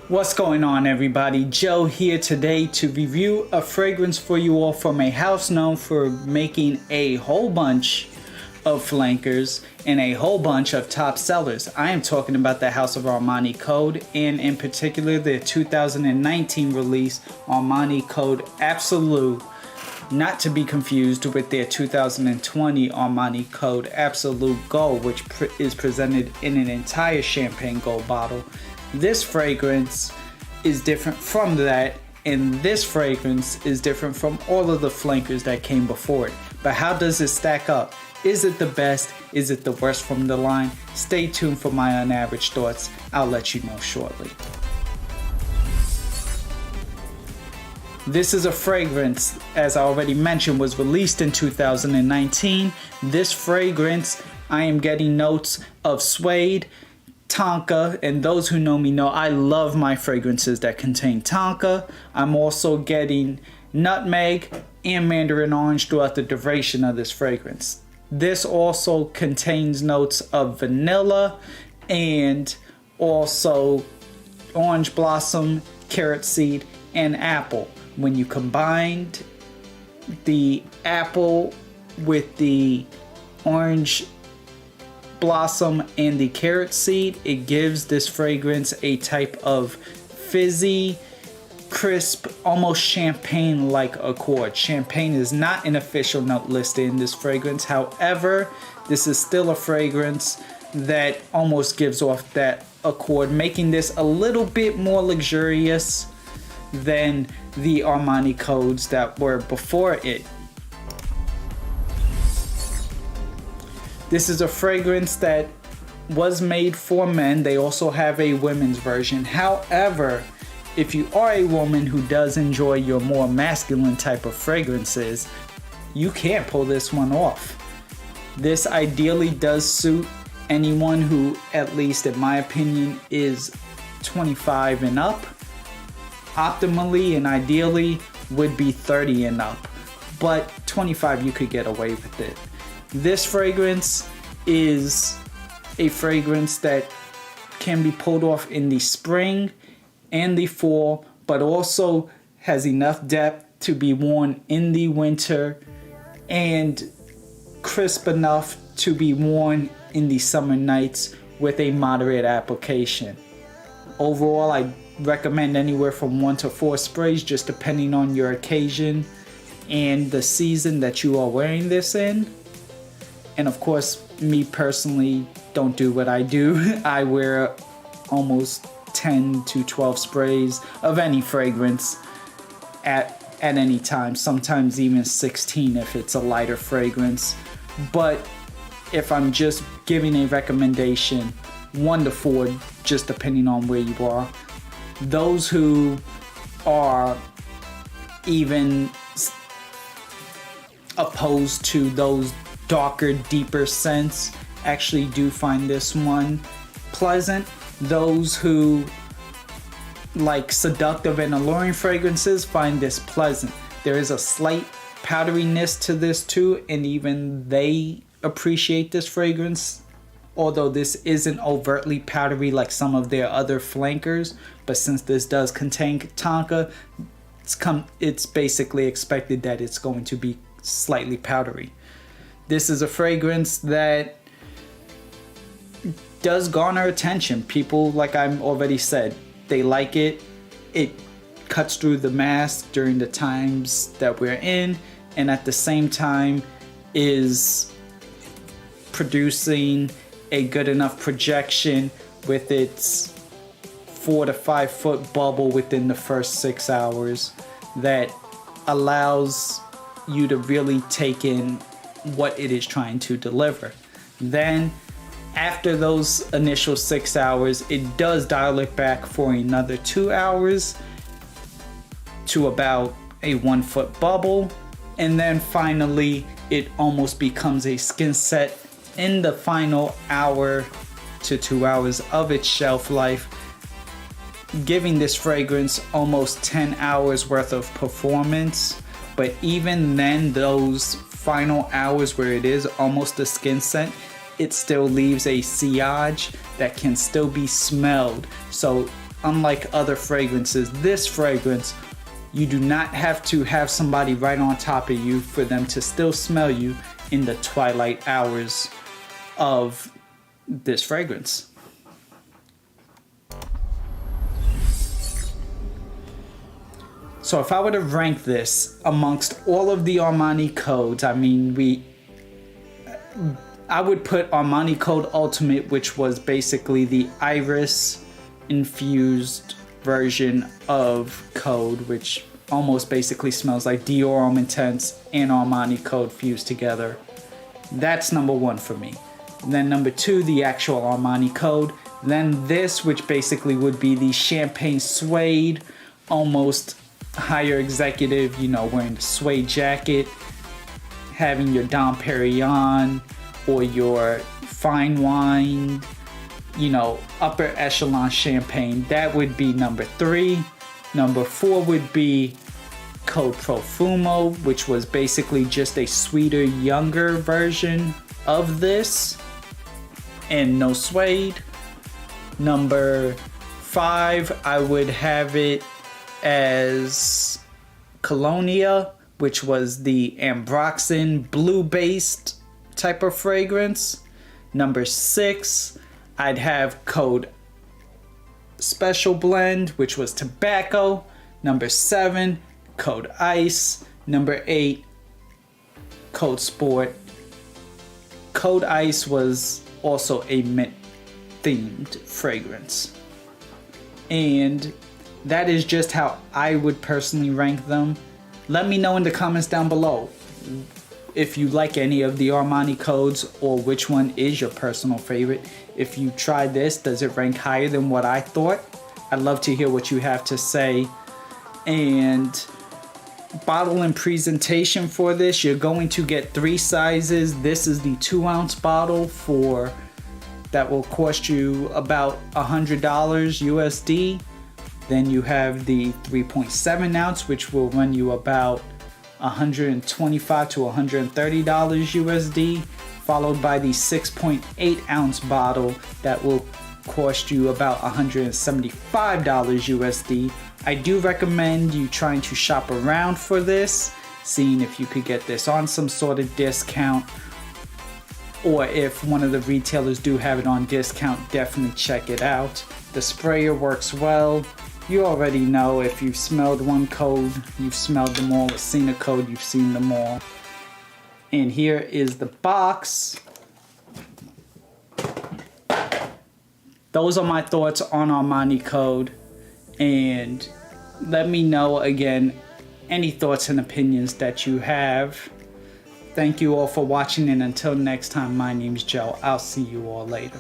What's going on, everybody? Joe here today to review a fragrance for you all from a house known for making a whole bunch of flankers and a whole bunch of top sellers. I am talking about the house of Armani Code, and in particular their 2019 release, Armani Code Absolu, not to be confused with their 2020 Armani Code Absolu Gold, which is presented in an entire champagne gold bottle. This fragrance is different from that, and this fragrance is different from all of the flankers that came before it. But how does it stack up? Is it the best? Is it the worst from the line? Stay tuned for my unaverage thoughts. I'll let you know shortly. This is a fragrance, as I already mentioned, was released in 2019. This fragrance, I am getting notes of suede, tonka, and those who know me know I love my fragrances that contain tonka. I'm also getting nutmeg and mandarin orange throughout the duration of this fragrance. This also contains notes of vanilla and also orange blossom, carrot seed, and apple. When you combined the apple with the orange blossom and the carrot seed, it gives this fragrance a type of fizzy, crisp, almost champagne-like accord. Champagne is not an official note listed in this fragrance. However, this is still a fragrance that almost gives off that accord, making this a little bit more luxurious than the Armani codes that were before it. This is a fragrance that was made for men. They also have a women's version. However, if you are a woman who does enjoy your more masculine type of fragrances, you can't pull this one off. This ideally does suit anyone who, at least in my opinion, is 25 and up. Optimally and ideally would be 30 and up, but 25 you could get away with it. This fragrance is a fragrance that can be pulled off in the spring and the fall, but also has enough depth to be worn in the winter and crisp enough to be worn in the summer nights with a moderate application. Overall, I recommend anywhere from 1 to 4 sprays, just depending on your occasion and the season that you are wearing this in. And of course, me personally don't do what I do. I wear almost 10 to 12 sprays of any fragrance at any time, sometimes even 16 if it's a lighter fragrance. But if I'm just giving a recommendation, 1 to 4, just depending on where you are. Those who are even opposed to those darker, deeper scents actually do find this one pleasant. Those who like seductive and alluring fragrances find this pleasant. There is a slight powderiness to this too, and even they appreciate this fragrance, although this isn't overtly powdery like some of their other flankers. But since this does contain tonka, it's basically expected that it's going to be slightly powdery. This is a fragrance that does garner attention. People, like I already said, they like it. It cuts through the mask during the times that we're in, and at the same time is producing a good enough projection with its 4 to 5 foot bubble within the first 6 hours that allows you to really take in what it is trying to deliver. Then after those initial 6 hours, it does dial it back for another 2 hours to about a 1 foot bubble, and then finally it almost becomes a skin set in the final hour to 2 hours of its shelf life, giving this fragrance almost 10 hours worth of performance. But even then, those final hours where it is almost a skin scent, it still leaves a sillage that can still be smelled. So unlike other fragrances, this fragrance, you do not have to have somebody right on top of you for them to still smell you in the twilight hours of this fragrance. So if I were to rank this amongst all of the Armani codes, I mean, I would put Armani Code Ultimate, which was basically the iris infused version of Code, which almost basically smells like Dior Homme Intense and Armani Code fused together. That's number one for me. Then number two, the actual Armani Code. Then this, which basically would be the champagne suede, almost higher executive, you know, wearing the suede jacket, having your Dom Perignon or your fine wine, you know, upper echelon champagne. That would be number three. Number four would be Code Profumo, which was basically just a sweeter, younger version of this, and no suede. Number five, I would have it as Colonia, which was the Ambroxan blue-based type of fragrance. Number six, I'd have Code Special Blend, which was tobacco. Number seven, Code Ice. Number eight, Code Sport. Code Ice was also a mint themed fragrance. And that is just how I would personally rank them. Let me know in the comments down below if you like any of the Armani codes or which one is your personal favorite. If you tried this, does it rank higher than what I thought? I'd love to hear what you have to say. And bottle and presentation for this, you're going to get 3 sizes. This is the 2-ounce bottle that will cost you about $100 USD. Then you have the 3.7 ounce, which will run you about $125 to $130 USD, followed by the 6.8 ounce bottle that will cost you about $175 USD. I do recommend you trying to shop around for this, seeing if you could get this on some sort of discount, or if one of the retailers do have it on discount, definitely check it out. The sprayer works well. You already know, if you've smelled one code, you've smelled them all. Or seen a code, you've seen them all. And here is the box. Those are my thoughts on Armani Code. And let me know again any thoughts and opinions that you have. Thank you all for watching, and until next time, my name's Joe. I'll see you all later.